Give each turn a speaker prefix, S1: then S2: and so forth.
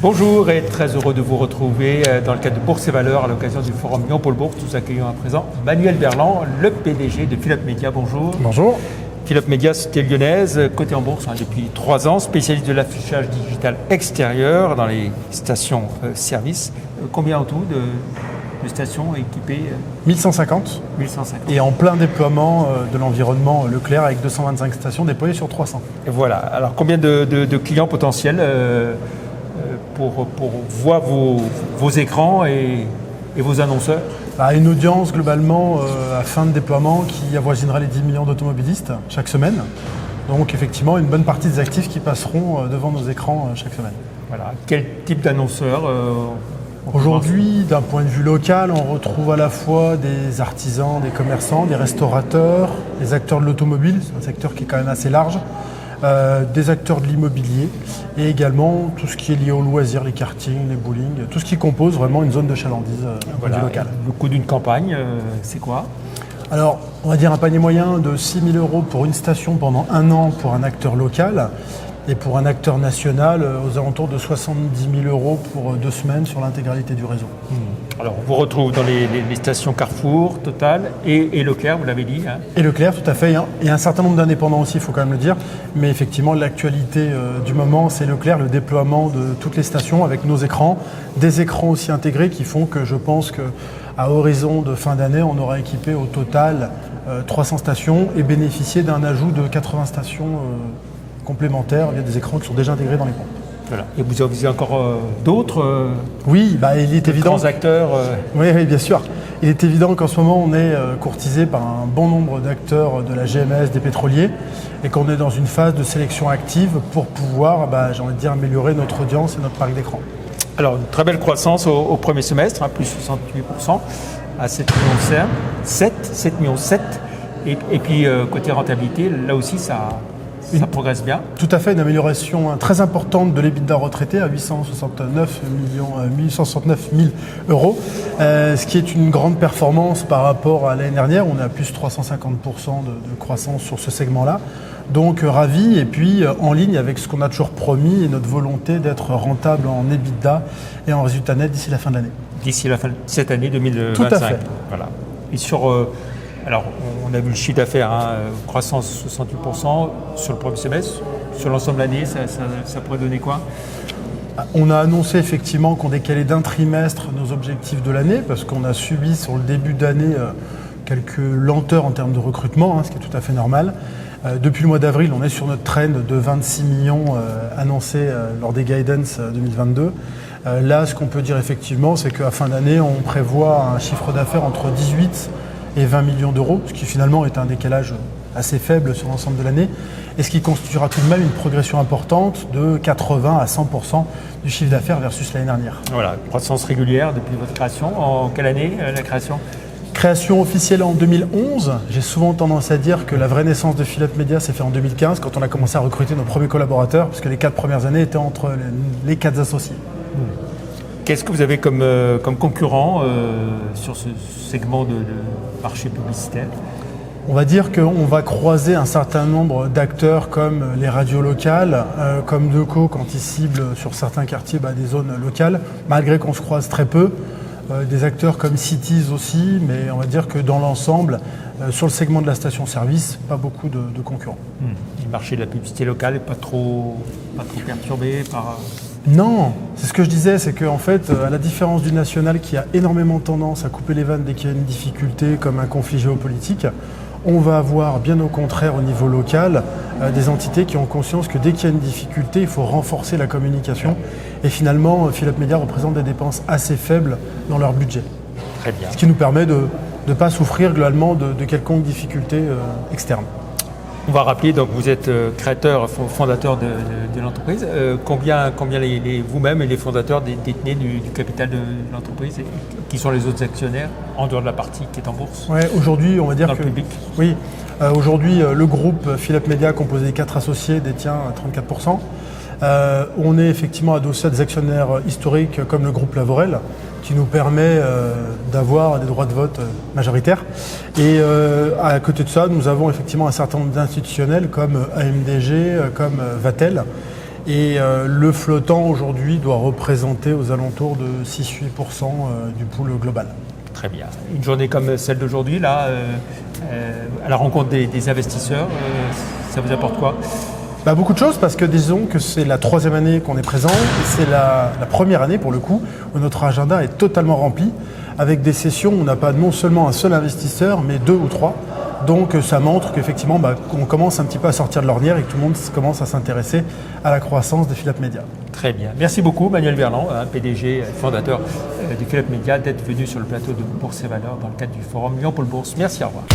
S1: Bonjour et très heureux de vous retrouver dans le cadre de Bourse et Valeurs à l'occasion du forum Lyon-Pôle Bourse. Nous accueillons à présent Manuel Berland, le PDG de Philope Média. Bonjour.
S2: Bonjour.
S1: Philope Média, société lyonnaise, cotée en bourse depuis 3 ans, spécialiste de l'affichage digital extérieur dans les stations-service. Combien en tout de stations équipées
S2: 1150.
S1: 1150.
S2: Et en plein déploiement de l'environnement Leclerc avec 225 stations déployées sur 300.
S1: Et voilà. Alors combien de clients potentiels pour voir vos écrans et vos annonceurs?
S2: Une audience globalement à fin de déploiement qui avoisinerait les 10 millions d'automobilistes chaque semaine. Donc effectivement une bonne partie des actifs qui passeront devant nos écrans chaque semaine.
S1: Voilà. Quel type d'annonceurs
S2: Aujourd'hui, d'un point de vue local, on retrouve à la fois des artisans, des commerçants, des restaurateurs, des acteurs de l'automobile, c'est un secteur qui est quand même assez large, des acteurs de l'immobilier et également tout ce qui est lié aux loisirs, les kartings, les bowling, tout ce qui compose vraiment une zone de chalandise locale.
S1: Le coût d'une campagne, c'est quoi?
S2: Alors, on va dire un panier moyen de 6 000 € pour une station pendant 1 an pour un acteur local et pour un acteur national aux alentours de 70 000 € pour 2 semaines sur l'intégralité du réseau.
S1: Alors, on vous retrouve dans les stations Carrefour, Total et Leclerc, vous l'avez dit. Hein.
S2: Et Leclerc, tout à fait. Et un certain nombre d'indépendants aussi, il faut quand même le dire. Mais effectivement, l'actualité du moment, c'est Leclerc, le déploiement de toutes les stations avec nos écrans, des écrans aussi intégrés qui font que je pense qu'à horizon de fin d'année, on aura équipé au total 300 stations et bénéficié d'un ajout de 80 stations complémentaires via des écrans qui sont déjà intégrés dans les pompes.
S1: Voilà. Et vous avez encore d'autres
S2: Oui, il est évident.
S1: Grands acteurs
S2: Oui, bien sûr. Il est évident qu'en ce moment, on est courtisé par un bon nombre d'acteurs de la GMS, des pétroliers, et qu'on est dans une phase de sélection active pour pouvoir, j'ai envie de dire, améliorer notre audience et notre parc d'écran.
S1: Alors, une très belle croissance au premier semestre, plus 68%, à 7,7 millions. Et puis, côté rentabilité, là aussi, ça progresse bien.
S2: Tout à fait, une amélioration très importante de l'EBITDA retraité à 869 000 €, ce qui est une grande performance par rapport à l'année dernière. On est à plus 350% de croissance sur ce segment-là. Donc ravi, et puis en ligne avec ce qu'on a toujours promis et notre volonté d'être rentable en EBITDA et en résultat net d'ici la fin de l'année.
S1: D'ici la fin de cette année 2025.
S2: Tout à fait.
S1: Voilà. Et alors, on a vu le chiffre d'affaires, croissance 68% sur le premier semestre. Sur l'ensemble de l'année, ça pourrait donner quoi?
S2: On a annoncé effectivement qu'on décalait d'un trimestre nos objectifs de l'année parce qu'on a subi sur le début d'année quelques lenteurs en termes de recrutement, ce qui est tout à fait normal. Depuis le mois d'avril, on est sur notre trend de 26 millions annoncé lors des guidance 2022. Là, ce qu'on peut dire effectivement, c'est qu'à fin d'année, on prévoit un chiffre d'affaires entre 18 et 20 millions d'euros, ce qui finalement est un décalage assez faible sur l'ensemble de l'année, et ce qui constituera tout de même une progression importante de 80 à 100% du chiffre d'affaires versus l'année dernière.
S1: Voilà, croissance régulière depuis votre création. En quelle année la création?
S2: Création officielle en 2011. J'ai souvent tendance à dire que la vraie naissance de Philope Média s'est faite en 2015, quand on a commencé à recruter nos premiers collaborateurs, puisque les 4 premières années étaient entre les 4 associés.
S1: Qu'est-ce que vous avez comme concurrent sur ce segment de marché publicitaire?
S2: On va dire qu'on va croiser un certain nombre d'acteurs comme les radios locales, comme Deco quand ils ciblent sur certains quartiers des zones locales, malgré qu'on se croise très peu. Des acteurs comme Cities aussi, mais on va dire que dans l'ensemble, sur le segment de la station-service, pas beaucoup de concurrents.
S1: Le marché de la publicité locale n'est pas trop perturbé par...
S2: Non, c'est ce que je disais, c'est qu'en fait, à la différence du national qui a énormément tendance à couper les vannes dès qu'il y a une difficulté comme un conflit géopolitique, on va avoir bien au contraire au niveau local des entités qui ont conscience que dès qu'il y a une difficulté, il faut renforcer la communication. Et finalement, Philope Média représente des dépenses assez faibles dans leur budget.
S1: Très bien.
S2: Ce qui nous permet de ne pas souffrir globalement de quelconque difficulté externe.
S1: On va rappeler, donc vous êtes créateur, fondateur de l'entreprise. Combien vous-même et les fondateurs détenez du capital de l'entreprise et qui sont les autres actionnaires en dehors de la partie qui est en bourse?
S2: Aujourd'hui, on va dire
S1: dans le public.
S2: Oui, aujourd'hui, le groupe Philope Média, composé des 4 associés, détient 34%. On est effectivement adossé à des actionnaires historiques comme le groupe Lavorel, qui nous permet d'avoir des droits de vote majoritaires. Et à côté de ça, nous avons effectivement un certain nombre d'institutionnels comme AMDG, comme Vatel. Et le flottant aujourd'hui doit représenter aux alentours de 6-8% du pool global.
S1: Très bien. Une journée comme celle d'aujourd'hui, là, à la rencontre des investisseurs, ça vous apporte quoi?
S2: Beaucoup de choses, parce que disons que c'est la 3e année qu'on est présent et c'est la première année pour le coup où notre agenda est totalement rempli avec des sessions où on n'a pas non seulement un seul investisseur mais 2 ou 3. Donc ça montre qu'effectivement on commence un petit peu à sortir de l'ornière et que tout le monde commence à s'intéresser à la croissance des Philippe Media.
S1: Très bien. Merci beaucoup Manuel Verland, PDG, fondateur du Philippe Media, d'être venu sur le plateau de Bourse et Valeurs dans le cadre du forum Lyon Pôle Bourse. Merci, au revoir.